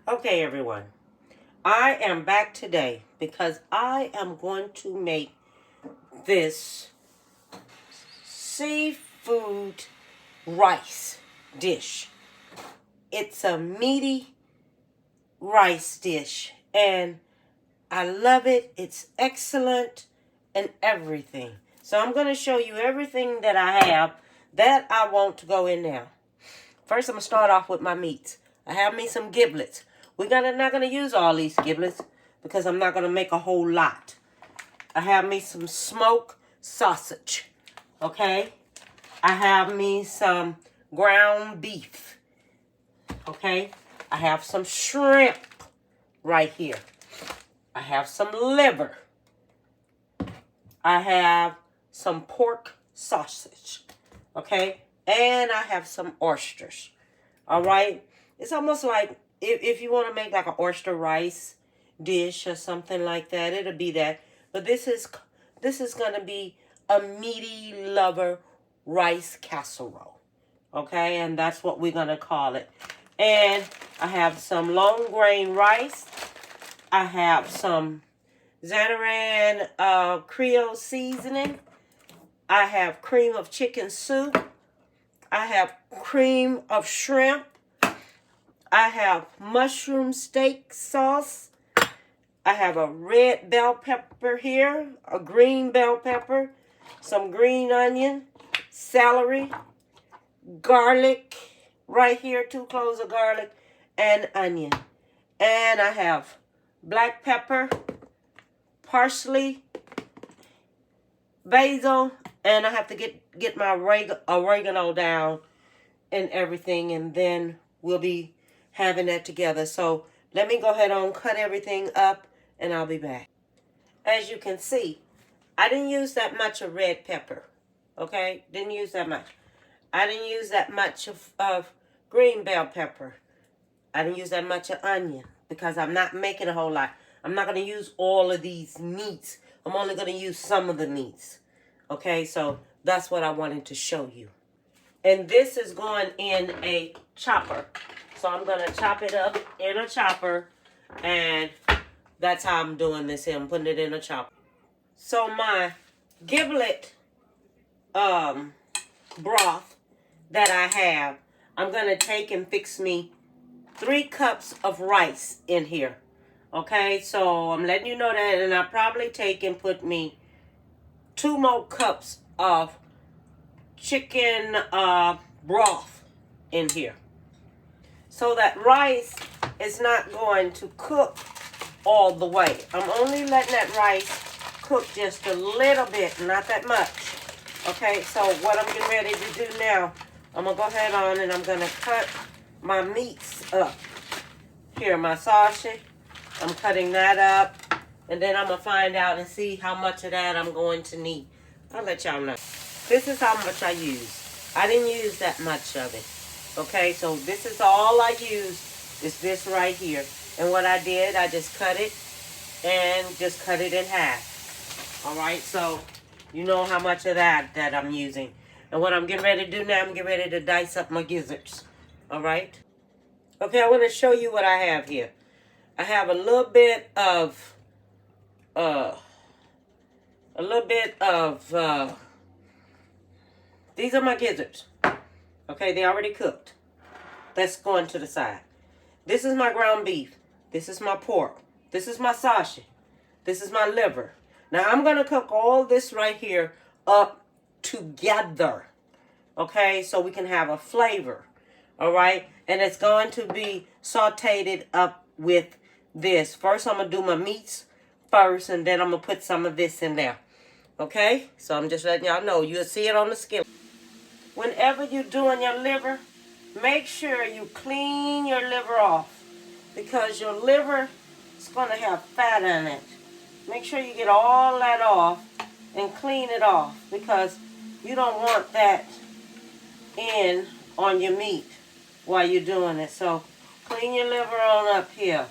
Okay, everyone. I am back today because I am going to make this seafood rice dish. It's a meaty rice dish and I love it. It's excellent and everything. So I'm going to show you everything that I have that I want to go in now. First, I'm going to start off with my meats. I have me some giblets. We're not going to use all these giblets because I'm not going to make a whole lot. I have me some smoked sausage. Okay? I have me some ground beef. Okay? I have some shrimp right here. I have some liver. I have some pork sausage. Okay? And I have some oysters. All right? It's almost like if you want to make like an oyster rice dish or something like that, it'll be that. But this is going to be a meaty lover rice casserole. Okay? And that's what we're going to call it. And I have some long grain rice. I have some Zatarain Creole seasoning. I have cream of chicken soup. I have cream of shrimp. I have mushroom steak sauce. I have a red bell pepper here, a green bell pepper, some green onion, celery, garlic, right here, 2 cloves of garlic, and onion. And I have black pepper, parsley, basil, and I have to get my oregano down and everything, and then we'll be having that together. So let me go ahead and cut everything up, and I'll be back. As you can see, I didn't use that much of red pepper. Okay? Didn't use that much. I didn't use that much of green bell pepper. I didn't use that much of onion because I'm not making a whole lot. I'm not going to use all of these meats. I'm only going to use some of the meats. Okay? So that's what I wanted to show you. And this is going in a chopper. So I'm going to chop it up in a chopper. And that's how I'm doing this here. I'm putting it in a chopper. So my giblet broth that I have, I'm going to take and fix me 3 cups of rice in here. Okay, so I'm letting you know that. And I'll probably take and put me 2 more cups of chicken broth in here. So that rice is not going to cook all the way. I'm only letting that rice cook just a little bit, not that much. Okay, so what I'm getting ready to do now, I'm going to go ahead on and I'm going to cut my meats up. Here, my sausage, I'm cutting that up. And then I'm going to find out and see how much of that I'm going to need. I'll let y'all know. This is how much I use. I didn't use that much of it. Okay, so this is all I use is this right here. And what I did, I just cut it and just cut it in half. All right, so you know how much of that I'm using. And what I'm getting ready to do now, I'm getting ready to dice up my gizzards. All right. Okay, I want to show you what I have here. I have a little bit of, these are my gizzards. Okay, they already cooked. That's going to the side. This is my ground beef. This is my pork. This is my sausage. This is my liver. Now, I'm going to cook all this right here up together. Okay, so we can have a flavor. All right, and it's going to be sauteed up with this. First, I'm going to do my meats first, and then I'm going to put some of this in there. Okay, so I'm just letting y'all know. You'll see it on the skillet. Whenever you're doing your liver, make sure you clean your liver off because your liver is going to have fat in it. Make sure you get all that off and clean it off because you don't want that in on your meat while you're doing it. So clean your liver on up here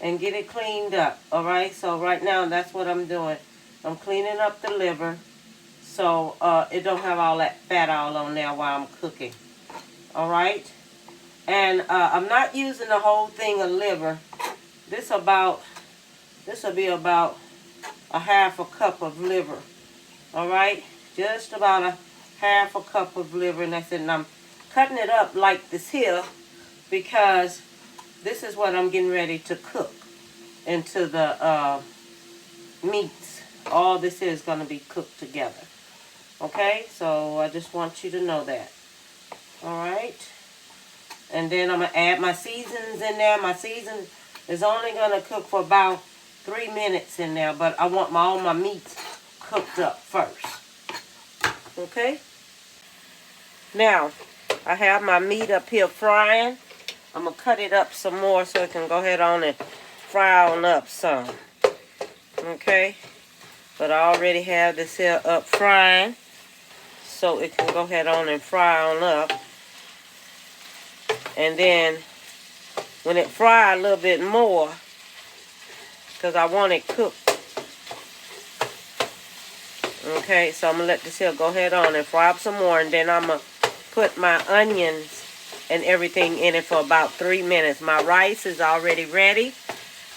and get it cleaned up. All right, so right now that's what I'm doing. I'm cleaning up the liver so it don't have all that fat all on there while I'm cooking. All right. And I'm not using the whole thing of liver. This will be about a half a cup of liver. All right, just about a half a cup of liver, and that's it. And I'm cutting it up like this here because this is what I'm getting ready to cook into the meats. All this is going to be cooked together. Okay, so I just want you to know that. All right, and then I'm going to add my seasonings in there. My season is only going to cook for about 3 minutes in there, but I want all my meats cooked up first. Okay, now I have my meat up here frying. I'm going to cut it up some more so it can go ahead on and fry on up some. Okay, but I already have this here up frying so it can go ahead on and fry on up. And then when it fry a little bit more, because I want it cooked. Okay, so I'm going to let this here go ahead on and fry up some more. And then I'm going to put my onions and everything in it for about 3 minutes. My rice is already ready,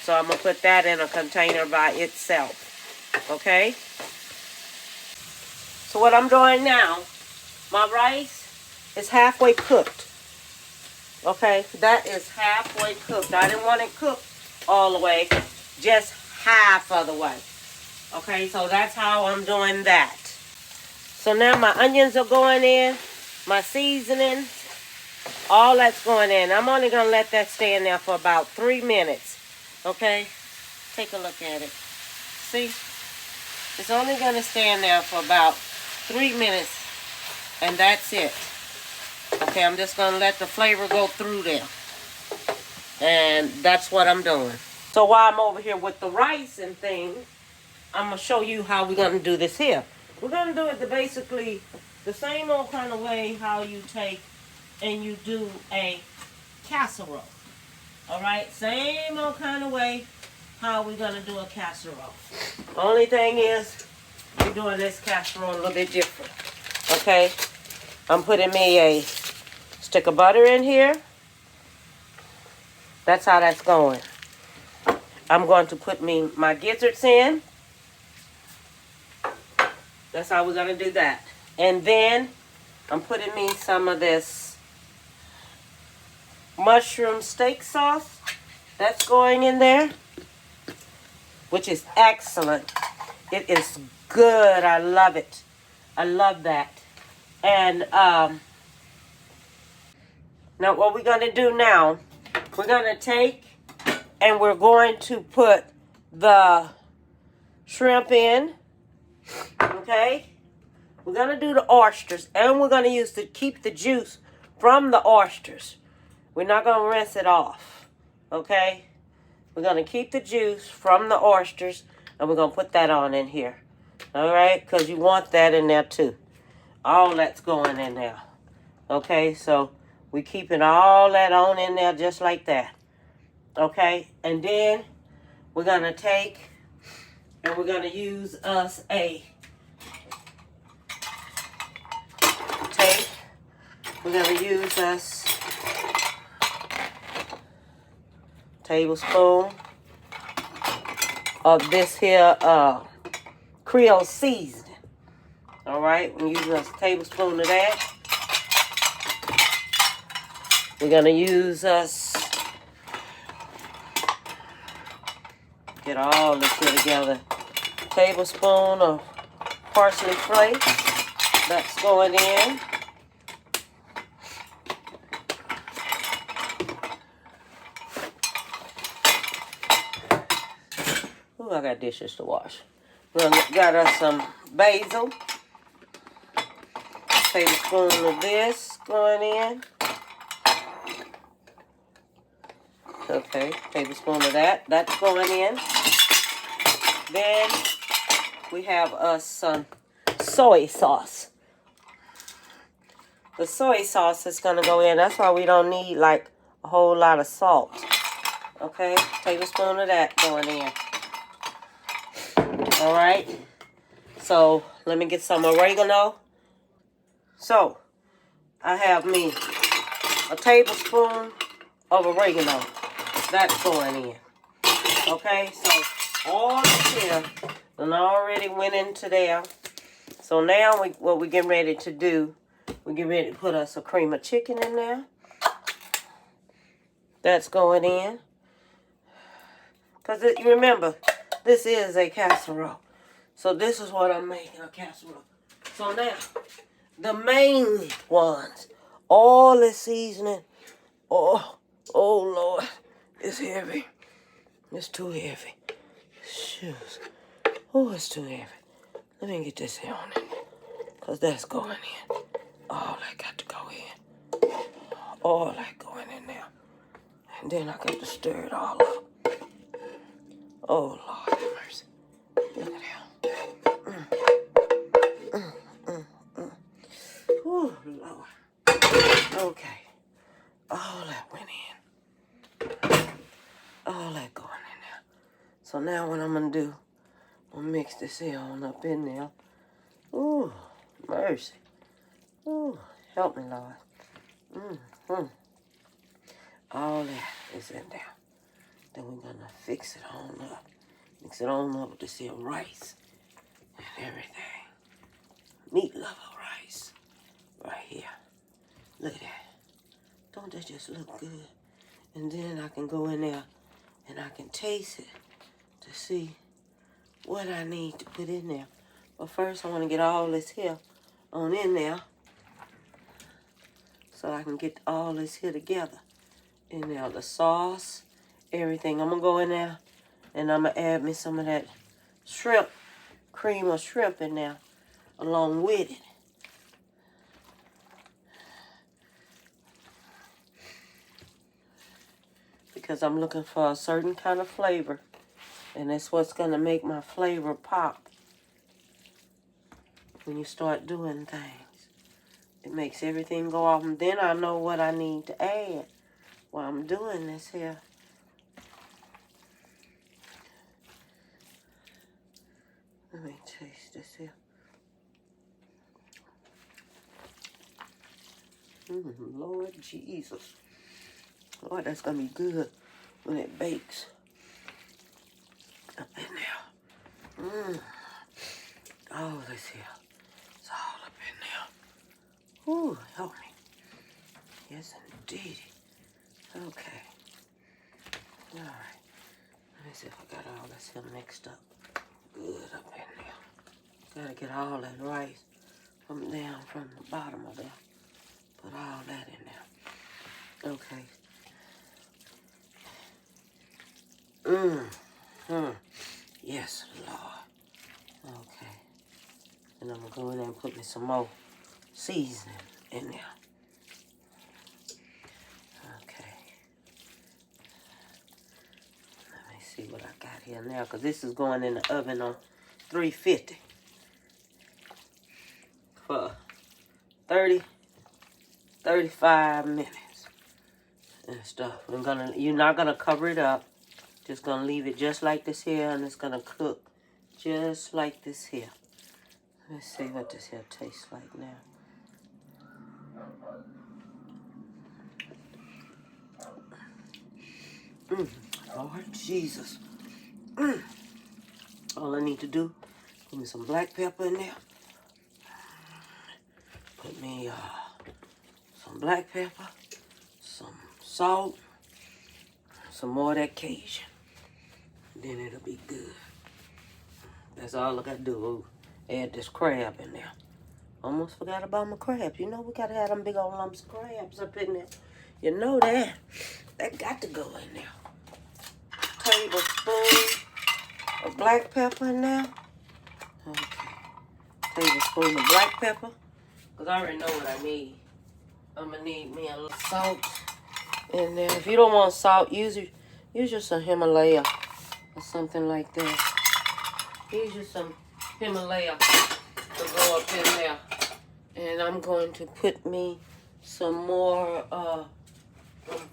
so I'm going to put that in a container by itself. Okay? So what I'm doing now, my rice is halfway cooked. Okay, that is halfway cooked. I didn't want it cooked all the way, just half of the way. Okay, so that's how I'm doing that. So now my onions are going in, my seasoning, all that's going in. I'm only going to let that stay in there for about 3 minutes. Okay, take a look at it. See, it's only going to stay in there for about 3 minutes, and that's it. Okay, I'm just going to let the flavor go through there. And that's what I'm doing. So while I'm over here with the rice and things, I'm going to show you how we're going to do this here. We're going to do it basically the same old kind of way how you take and you do a casserole. All right, same old kind of way how we're going to do a casserole. Only thing is, we're doing this casserole a little bit different. Okay, I'm putting me a stick of butter in here. That's how that's going. I'm going to put my gizzards in. That's how we're going to do that. And then I'm putting me some of this mushroom steak sauce. That's going in there, which is excellent. It is good. I love it. I love that. And now what we're going to do now, we're going to take and we're going to put the shrimp in. Okay? We're going to do the oysters, and we're going to use to keep the juice from the oysters. We're not going to rinse it off. Okay? We're going to keep the juice from the oysters, and we're going to put that on in here. All right? Because you want that in there too. All that's going in there. Okay? So we're keeping all that on in there just like that. Okay? And then we're going to take and we're going to use us a tape. We're going to use us tablespoon of this here Creole seasoning. All right, we're using us a tablespoon of that. We're going to use us, get all this here together, tablespoon of parsley flakes. That's going in. Ooh, I got dishes to wash. Got us some basil. Tablespoon of this going in. Okay, tablespoon of that. That's going in. Then we have us some soy sauce. The soy sauce is going to go in. That's why we don't need like a whole lot of salt. Okay, tablespoon of that going in. All right. So let me get some oregano. So I have me a tablespoon of oregano. That's going in. Okay, so all this here and already went into there. So now what we're getting ready to do, we're getting ready to put us a cream of chicken in there. That's going in. Because you remember, this is a casserole. So this is what I'm making, a casserole. So now, the main ones, all this seasoning. Oh Lord, it's heavy. It's too heavy. Shoes. Oh, it's too heavy. Let me get this here on it. Because that's going in. All that got to go in. All that going in there. And then I got to stir it all up. Oh, Lord have mercy. Look at that. Oh, Lord. Okay. All that went in. All that going in there. So now what I'm going to do, I'm going to mix this here on up in there. Ooh, mercy. Ooh, help me, Lord. All that is in there. Then we're going to fix it on up. Mix it on up with this here rice and everything. Meat lover rice. Right here. Look at that. Don't that just look good? And then I can go in there and I can taste it to see what I need to put in there. But first I want to get all this here on in there so I can get all this here together. In there, the sauce, everything. I'm going to go in there and I'm going to add me some of that shrimp, cream of shrimp in there along with it. Because I'm looking for a certain kind of flavor. And that's what's going to make my flavor pop. When you start doing things, it makes everything go off. And then I know what I need to add while I'm doing this here. Let me taste this here. Lord Jesus. Lord, that's going to be good when it bakes. Up in there. All this here. It's all up in there. Ooh, help me. Yes, indeed. Okay. All right. Let me see if I got all this here mixed up. Good up in there. Gotta get all that rice from down from the bottom of there. Put all that in there. Okay. Yes, Lord. Okay. And I'm going to go in there and put me some more seasoning in there. Okay. Let me see what I got here now. Because this is going in the oven on 350 for 35 minutes and stuff. You're not going to cover it up. Just going to leave it just like this here, and it's going to cook just like this here. Let's see what this here tastes like now. Lord Jesus. All I need to do, put me some black pepper in there. Put me some black pepper, some salt, some more of that Cajun. Then it'll be good. That's all I got to do. Ooh, add this crab in there. Almost forgot about my crabs. You know we got to have them big old lumps of crabs up in there. You know that. That got to go in there. Tablespoon of black pepper in there. Okay. Tablespoon of black pepper. Because I already know what I need. I'm going to need me a little salt in there. If you don't want salt, use just some Himalaya or something like that. Use just some Himalaya to go up in there. And I'm going to put me some more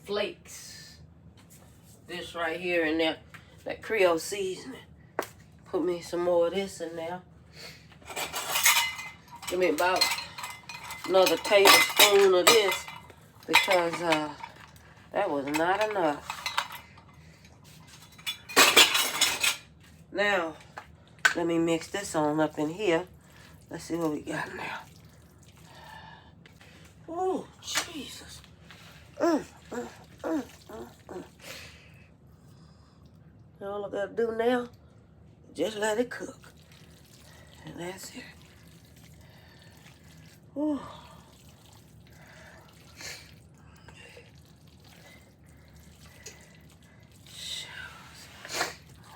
flakes. This right here in there. That Creole seasoning. Put me some more of this in there. Give me about another tablespoon of this because that was not enough. Now, let me mix this on up in here. Let's see what we got now. Oh, Jesus. All I gotta do now, just let it cook. And that's it. Ooh.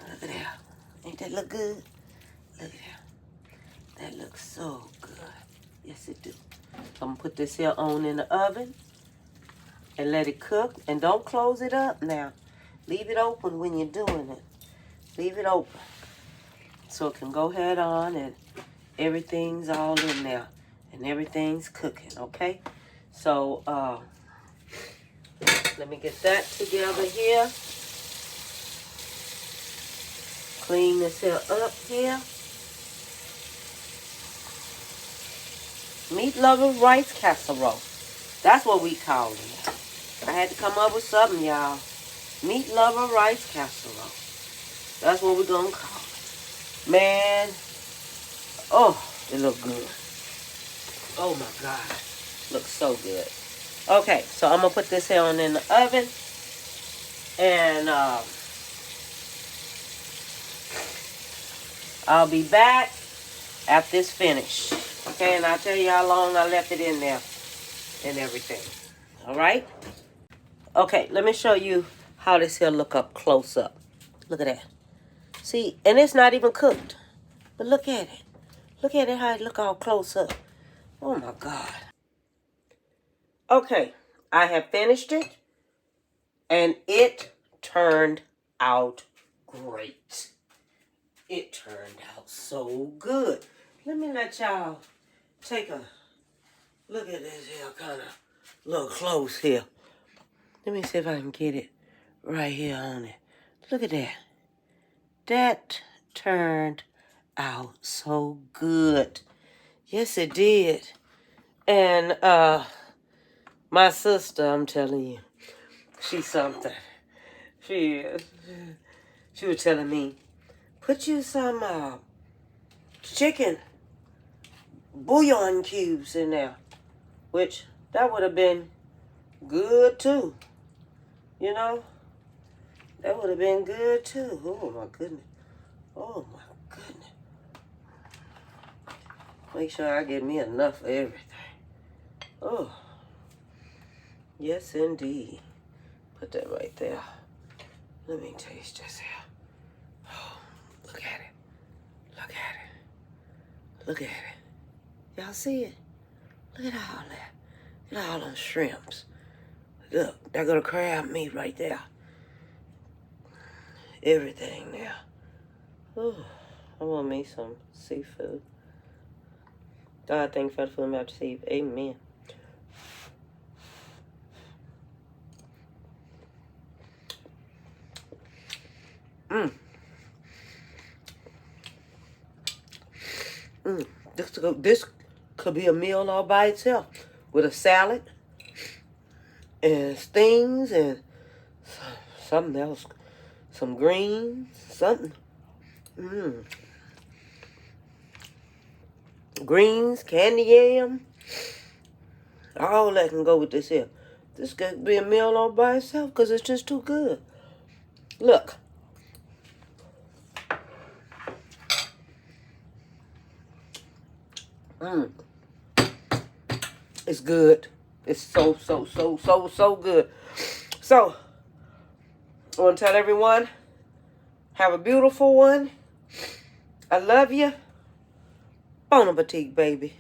Look at that. Ain't that look good? Look at that. That looks so good. Yes, it do. I'm gonna put this here on in the oven and let it cook. And don't close it up now. Leave it open when you're doing it. Leave it open so it can go head on and everything's all in there and everything's cooking, okay? So, let me get that together here. Clean this here up here. Meat lover rice casserole. That's what we call it. I had to come up with something, y'all. Meat lover rice casserole. That's what we're gonna call it. Man, oh, it look good. Oh my God, looks so good. Okay, so I'm gonna put this here on in the oven, and I'll be back after it's finished. Okay, and I'll tell you how long I left it in there and everything. All right. Okay, let me show you how this here look up close up. Look at that. See, and it's not even cooked. But look at it. Look at it, how it look all close up. Oh, my God. Okay, I have finished it. And it turned out great. It turned out so good. Let me let y'all take a look at this here kind of little close here. Let me see if I can get it right here on it. Look at that. That turned out so good. Yes, it did. And my sister, I'm telling you, she's something. She is. She was telling me, put you some chicken bouillon cubes in there, which that would have been good too. You know, that would have been good too. Oh my goodness. Oh my goodness. Make sure I get me enough of everything. Oh, yes indeed. Put that right there. Let me taste this here. Oh, look at it. Look at it. Look at it. Y'all see it? Look at all that. Look at all them shrimps. Look, there go the crab meat right there. Everything now. Oh, I want me some seafood. God, thank you for the food I'm about to see. Amen. This could be a meal all by itself with a salad and things and something else, some greens, something. Greens, candy yam, all that can go with this here. This could be a meal all by itself because it's just too good. Look. It's good. It's so good. So, I want to tell everyone, have a beautiful one. I love you. Bon appetit, baby.